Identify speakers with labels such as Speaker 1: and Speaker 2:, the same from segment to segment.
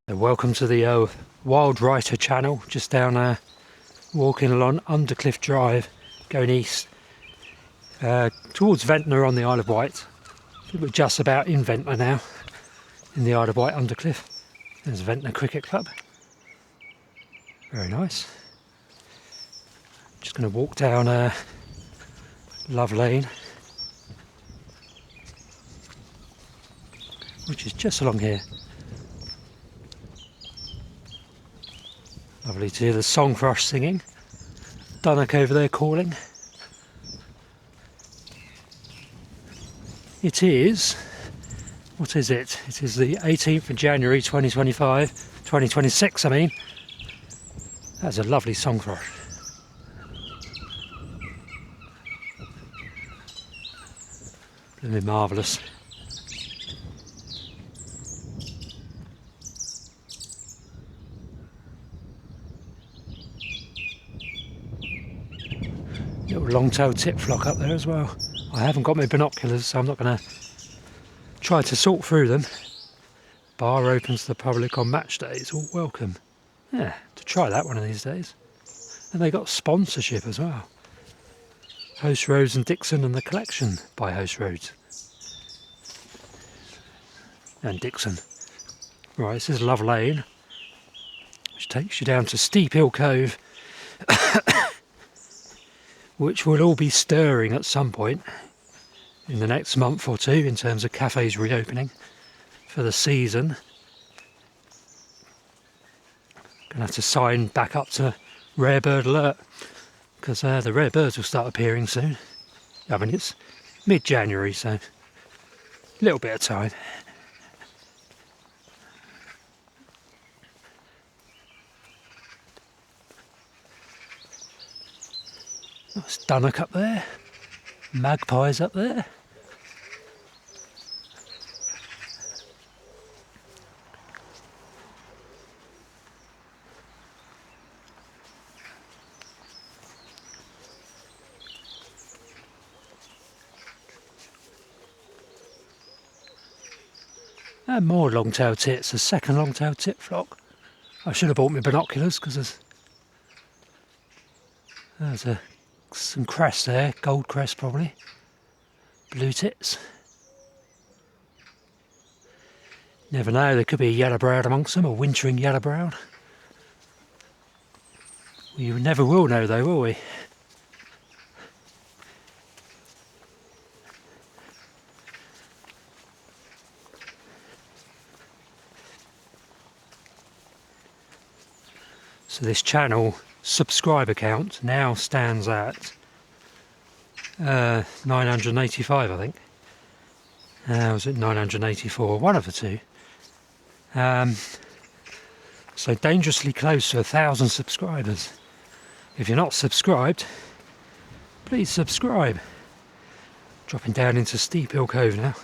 Speaker 1: Welcome to the Wild Writer channel, just down walking along Undercliff Drive, going east towards Ventnor on the Isle of Wight. I think we're just about in Ventnor now, in the Isle of Wight Undercliff. There's Ventnor Cricket Club. Very nice. Just going to walk down Love Lane, which is just along here. Lovely to hear the song thrush singing. Dunnock over there calling. It is, what is it? It is the 18th of January 2026 I mean. That's a lovely song thrush. Blooming marvellous. Little long-tailed tit flock up there as well. I haven't got my binoculars, so I'm not going to try to sort through them. Bar opens to the public on match days. All welcome. Yeah, to try that one of these days. And they got sponsorship as well. Host Roads and Dixon and the collection by Host Roads and Dixon. Right, this is Love Lane, which takes you down to Steephill Cove, which will all be stirring at some point in the next month or two in terms of cafes reopening for the season. Gonna have to sign back up to rare bird alert because the rare birds will start appearing soon. I mean, it's mid-January, so a little bit of time. Nice Dunnock up there, magpies up there. And more long-tailed tits, a second long-tailed tit flock. I should have bought my binoculars because there's some crest there, gold crest probably, blue tits. Never know, there could be a yellow-browed amongst them, a wintering yellow-browed. We never will know though, will we? So this channel subscriber count now stands at 985 I think. Was it 984? One of the two. So dangerously close to 1,000 subscribers. If you're not subscribed, please subscribe. Dropping down into Steephill Cove now.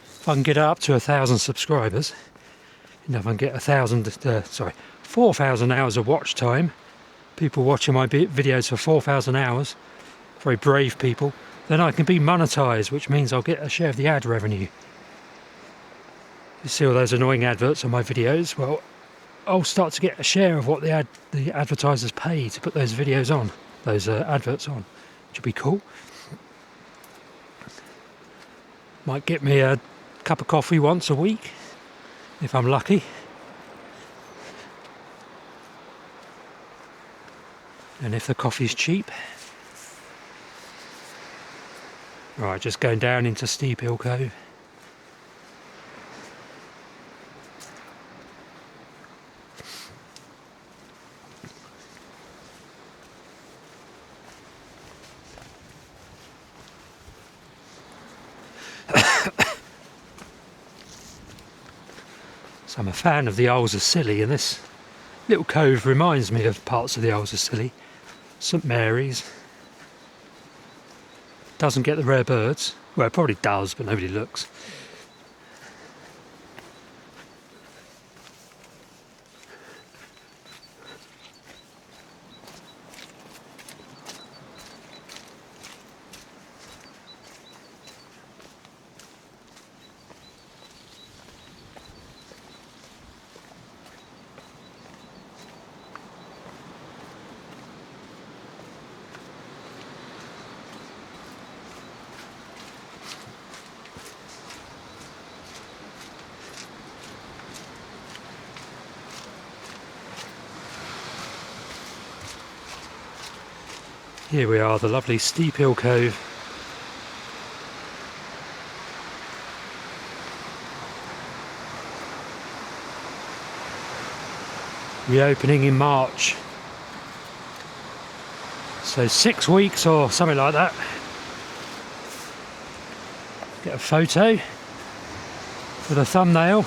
Speaker 1: If I can get up to 1,000 subscribers, and if I can get 4,000 hours of watch time, people watching my videos for 4,000 hours, very brave people, then I can be monetized, which means I'll get a share of the ad revenue. You see all those annoying adverts on my videos? Well, I'll start to get a share of what the advertisers pay to put those videos on, those adverts on, which would be cool. Might get me a cup of coffee once a week, if I'm lucky. And if the coffee's cheap. Right, just going down into Steephill Cove. So I'm a fan of the Isles of Scilly, and this little cove reminds me of parts of the Isles of Scilly. St Mary's. Doesn't get the rare birds. Well, it probably does, but nobody looks. Here we are, the lovely Steephill Cove. Reopening in March. So 6 weeks or something like that. Get a photo for the thumbnail.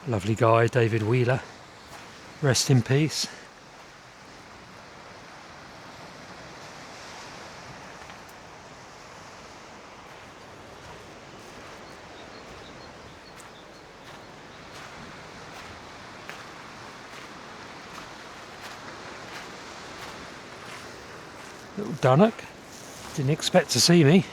Speaker 1: Lovely guy, David Wheeler. Rest in peace. Little Dunnock. Didn't expect to see me.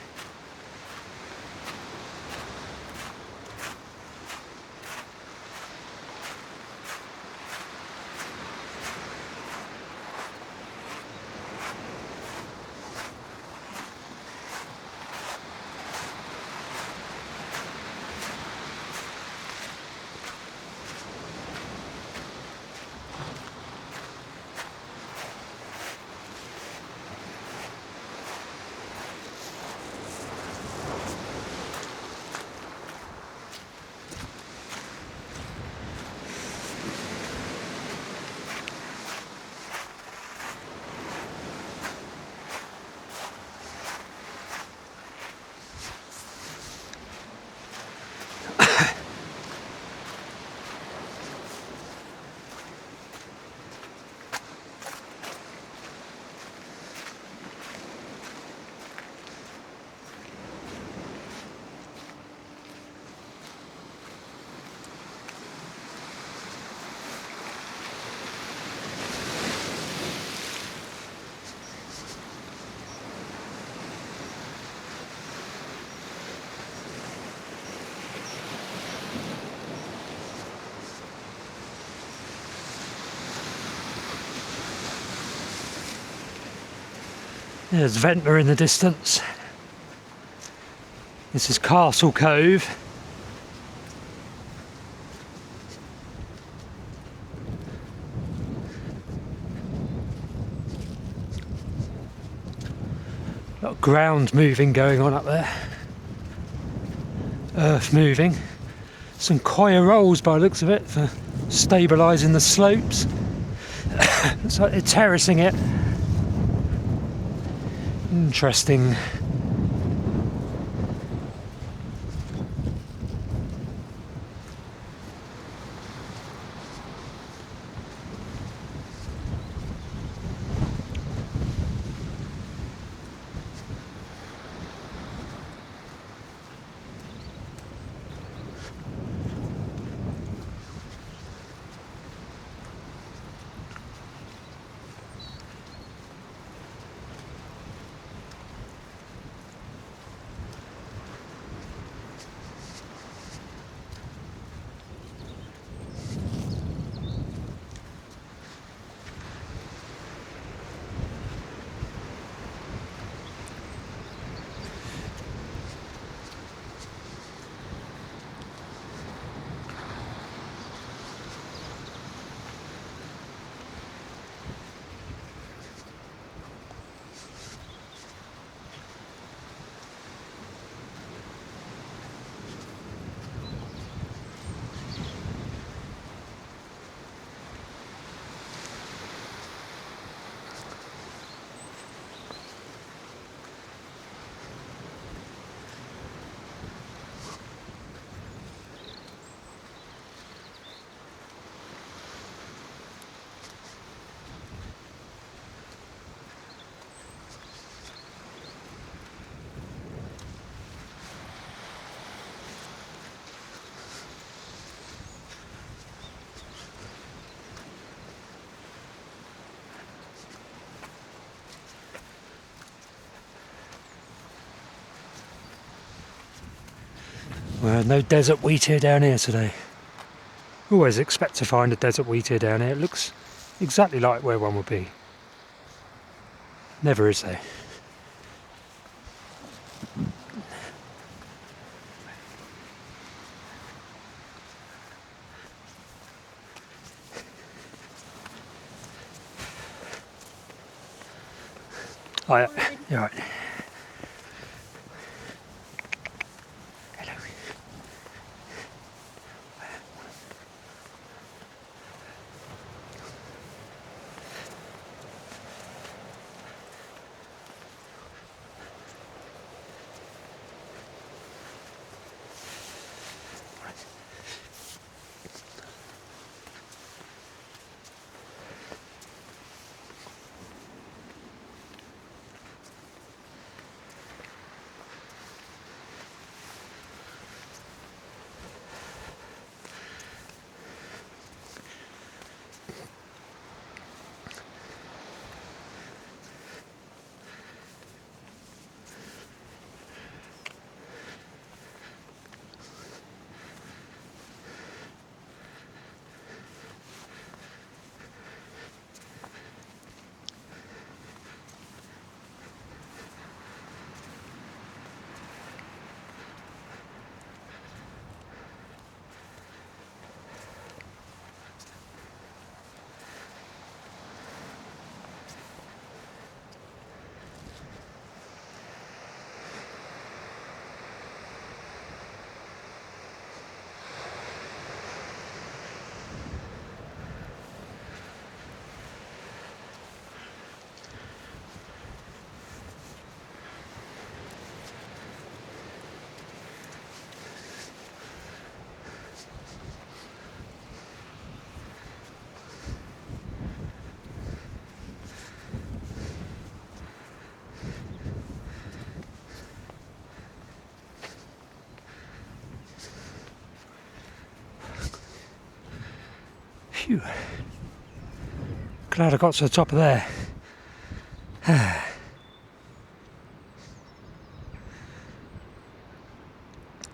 Speaker 1: There's Ventnor in the distance. This is Castle Cove. A lot of ground moving going on up there. Earth moving. Some coir rolls by the looks of it for stabilising the slopes. Looks like they're terracing it. Interesting. Well, no desert wheat here down here today. Always expect to find a desert wheat here down here. It looks exactly like where one would be. Never is there. Oh, yeah. You're right. Hello. Phew. Glad I got to the top of there.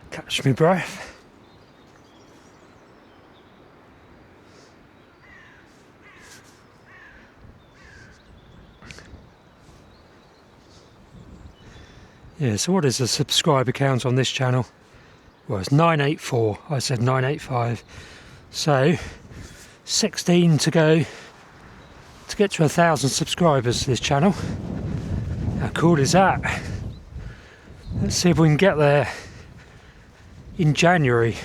Speaker 1: Catch me breath. Yeah, so what is the subscriber count on this channel? Well, it's 984. I said 985. So 16 to go to get to 1,000 subscribers to this channel. How cool is that? Let's see if we can get there in January.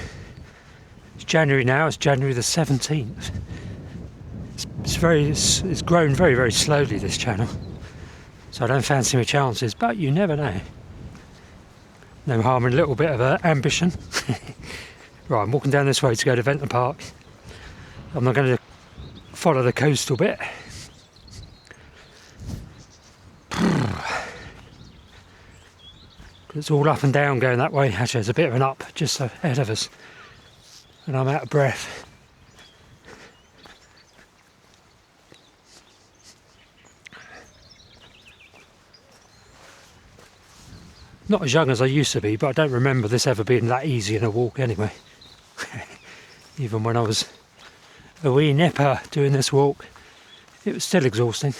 Speaker 1: It's January now, it's January the 17th. It's grown very, very slowly, this channel. So I don't fancy my chances, but you never know. No harm in a little bit of ambition. Right, I'm walking down this way to go to Ventnor Park. I'm not going to follow the coastal bit. It's all up and down going that way. Actually, there's a bit of an up just ahead of us. And I'm out of breath. Not as young as I used to be, but I don't remember this ever being that easy in a walk anyway. Even when I was a wee nipper doing this walk, it was still exhausting.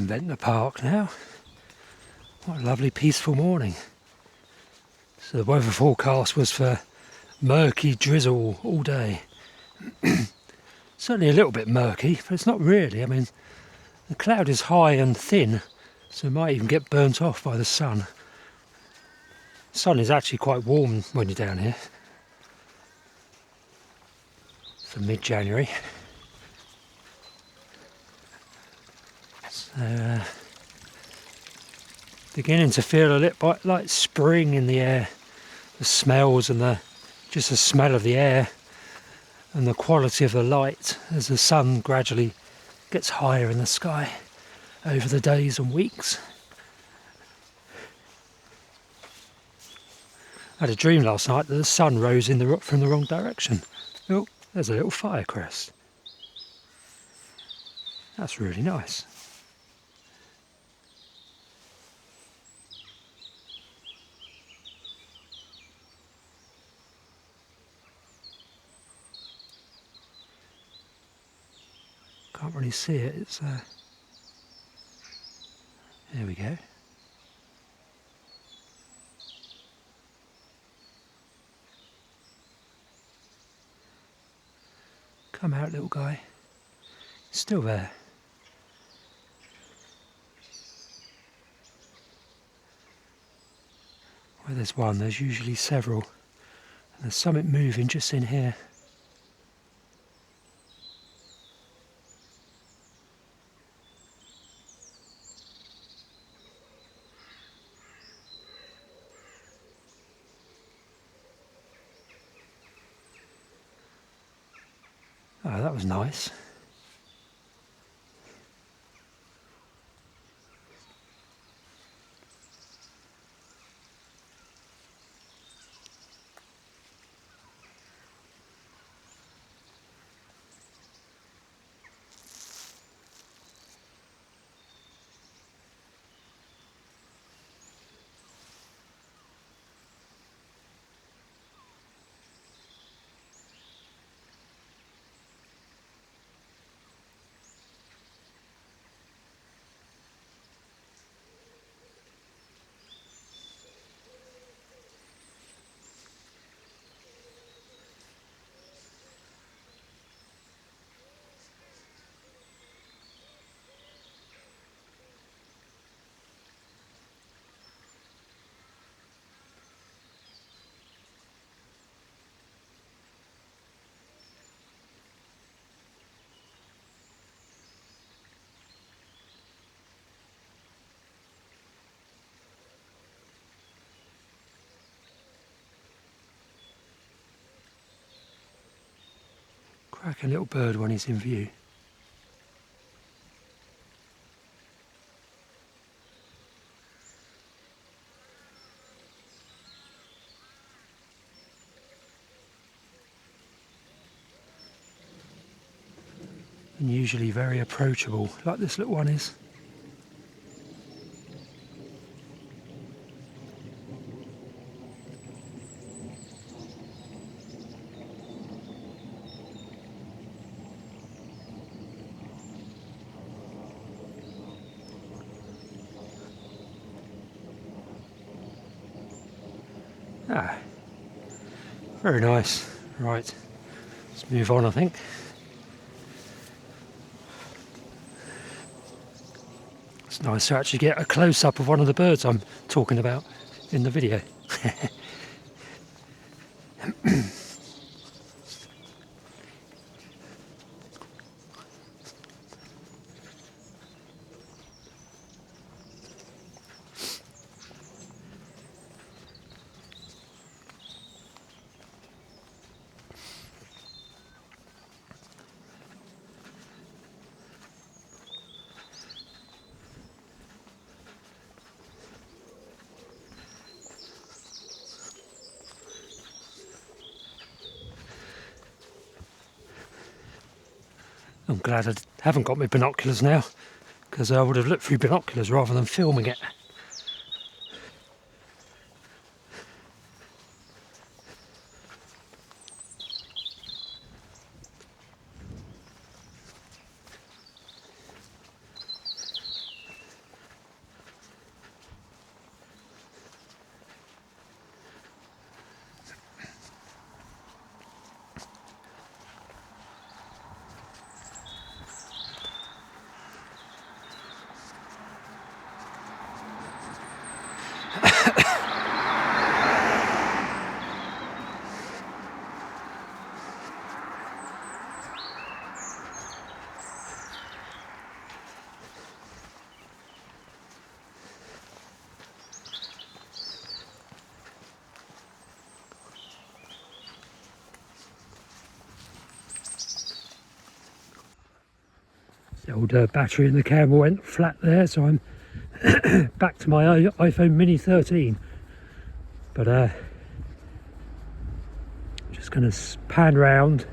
Speaker 1: Ventnor Park now. What a lovely peaceful morning. So the weather forecast was for murky drizzle all day. Certainly a little bit murky, but it's not really. I mean, the cloud is high and thin, so it might even get burnt off by the sun. The sun is actually quite warm when you're down here. For mid-January. So, beginning to feel a little bit like spring in the air. The smells and just the smell of the air and the quality of the light as the sun gradually gets higher in the sky over the days and weeks. I had a dream last night that the sun rose from the wrong direction. Oh, there's a little fire crest. That's really nice. Can't really see it. It's there we go. Come out, little guy. Still there. Where there's one, there's usually several. And there's something moving just in here. Oh, that was nice. Cracking little bird when he's in view. And usually very approachable, like this little one is. Ah, very nice. Right, let's move on, I think. It's nice to actually get a close-up of one of the birds I'm talking about in the video. I'm glad I haven't got my binoculars now, because I would have looked through binoculars rather than filming it. The old battery in the camera went flat there, so I'm back to my iPhone mini 13. But just going to pan round,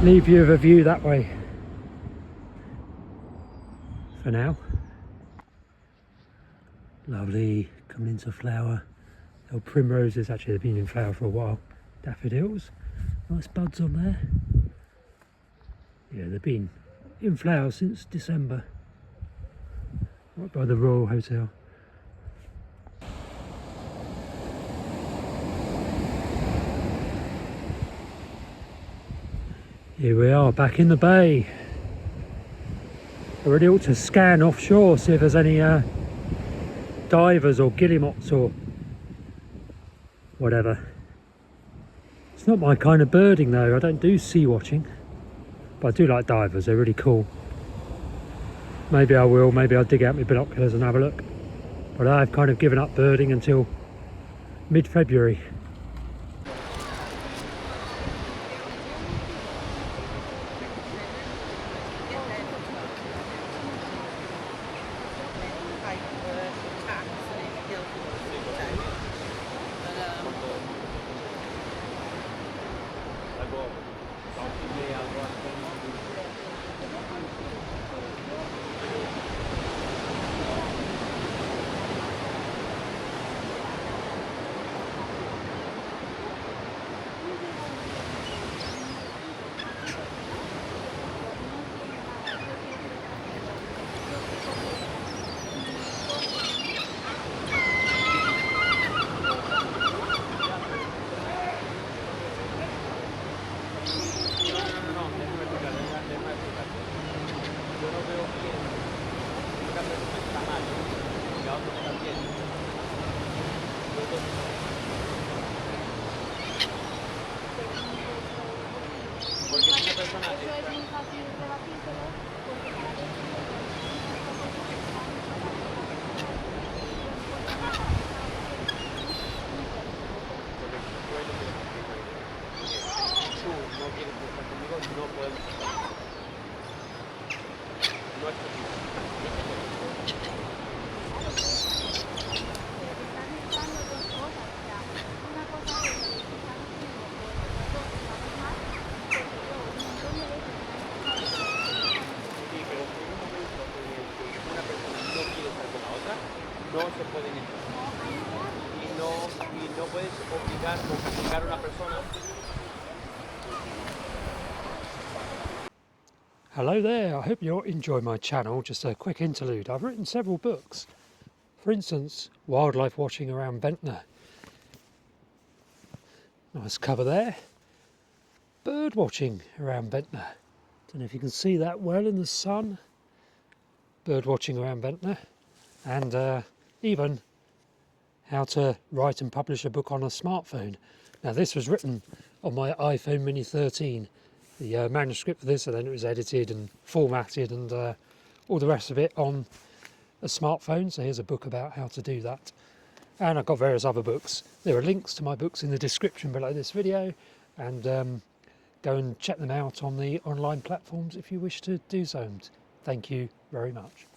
Speaker 1: leave you with a view that way for now. Lovely, coming into flower. The old primroses, actually they've been in flower for a while. Daffodils, nice buds on there. Yeah, they've been in flower since December. Right by the Royal Hotel. Here we are, back in the bay. I really ought to scan offshore, see if there's any divers or guillemots or whatever. It's not my kind of birding though, I don't do sea watching. But I do like divers, they're really cool. Maybe I will, maybe I'll dig out my binoculars and have a look. But I've kind of given up birding until mid-February.
Speaker 2: No se pueden entrar y no puedes obligar o castigar a una persona.
Speaker 1: Hello there, I hope you're enjoying my channel. Just a quick interlude. I've written several books. For instance, Wildlife Watching around Ventnor. Nice cover there. Bird watching around Ventnor. Don't know if you can see that well in the sun. Bird watching around Ventnor. And even how to write and publish a book on a smartphone. Now this was written on my iPhone mini 13. The manuscript for this, and then it was edited and formatted and all the rest of it on a smartphone. So here's a book about how to do that. And I've got various other books. There are links to my books in the description below this video, and go and check them out on the online platforms if you wish to do so. And thank you very much.